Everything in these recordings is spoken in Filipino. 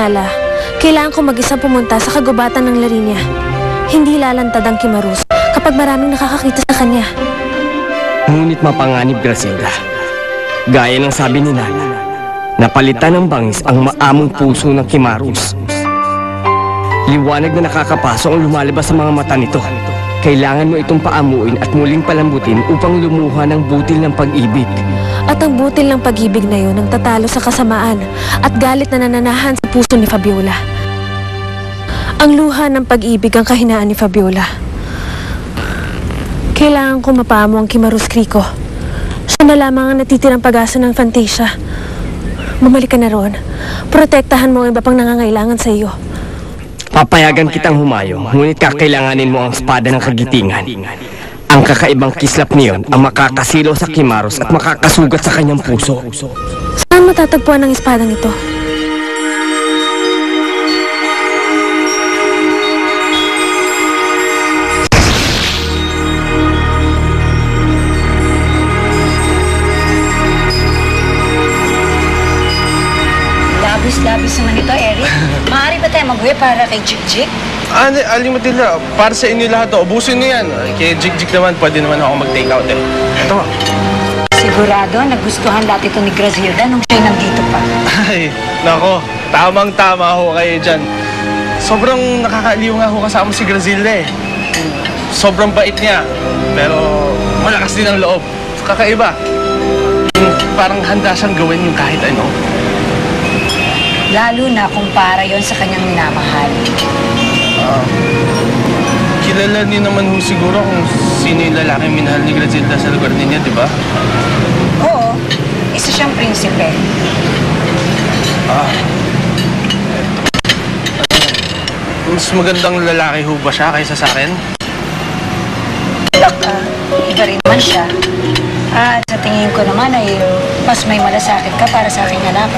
Hinala, kailangan ko mag-isang pumunta sa kagubatan ng Larinia. Hindi lalantad ang Kimarus kapag maraming nakakakita sa kanya. Ngunit mapanganib, Graciela. Gaya ng sabi ni Nana, napalitan ng bangis ang maamong puso ng Kimarus. Liwanag na nakakapasok ang lumalabas sa mga mata nito. Kailangan mo itong paamuin at muling palambutin upang lumuha ng butil ng pag-ibig. At ang butil ng pag-ibig na yun ang tatalo sa kasamaan at galit na nananahan sa puso ni Fabiola. Ang luha ng pag-ibig ang kahinaan ni Fabiola. Kailangan ko mapaamo ang Kimarus Kriko. Siya na lamang ang natitirang pag-asa ng Fantasia. Bumalik ka na roon. Protektahan mo ang iba pang nangangailangan sa iyo. Papayagan kitang humayo, ngunit kakailanganin mo ang espada ng kagitingan. Ang kakaibang kislap niyon ang makakasilaw sa Kimarus at makakasugat sa kanyang puso. Saan matatagpuan ang espadang ito? Labis naman ito, Eric. Maaari ba tayo mag-uwi para kay Jig-Jig? Aling Matilda, para sa inyo lahat to. Ubusin niyo yan. Kay Jig-Jig naman, pwede naman ako mag-take out eh. Ito mo. Sigurado, nagustuhan lahat ito ni Graciela nung siya'y nandito pa. Ay, nako. Tamang-tama ho kayo dyan. Sobrang nakakaaliw nga ho kasama si Graciela eh. Sobrang bait niya. Pero malakas din ang loob. Kakaiba. Parang handa siyang gawin yung kahit ano. Lalo na kung para yon sa kanyang minamahal. Kilala niyo naman ho siguro kung sino yung lalaking minahal ni Graciela sa lugar niya, di ba? Oo, isa siyang prinsipe. Mas magandang lalaki ho ba siya kaysa sa akin? Baka, iba rin naman siya. At sa tingin ko naman ay mas may malasakit ka para sa aking anak.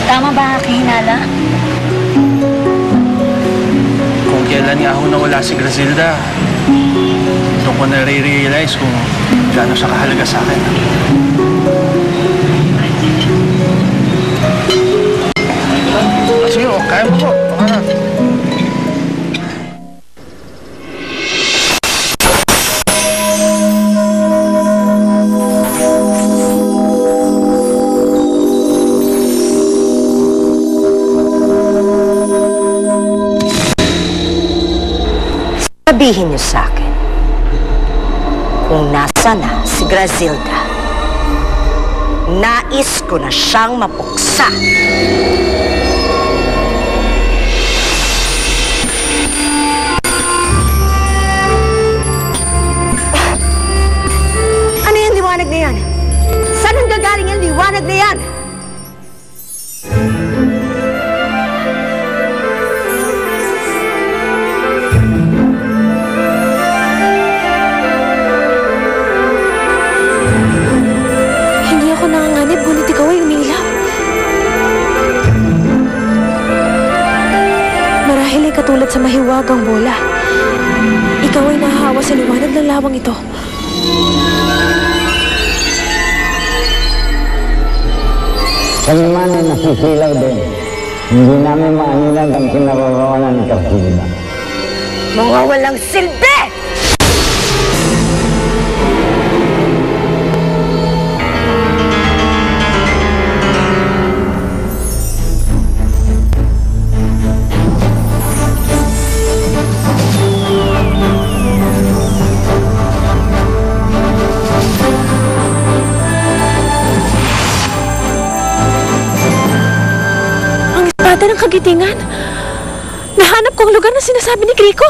Tama ba aking hinala? Kung kailan nga ako nawala si Graciela, doon ko nare-realize kung gaano siya kahalaga sa akin. Sige, kaya mo po. Baka na. Sabihin niyo sa akin kung nasa na si Graciela. Nais ko na siyang mapuksa. Ano yung liwanag na yan? Saan ang gagaling yung liwanag na yan? Katulad sa mahiwagang bola. Ikaw ay nahahawa sa liwanag ng lawang ito. Kami man ay nasisilaw din. Hindi namin maaninag ang kinaroroonan ni Graciela. Mga walang silbi! Ng kagitingan. Nahanap ko ang lugar na sinasabi ni Kriko.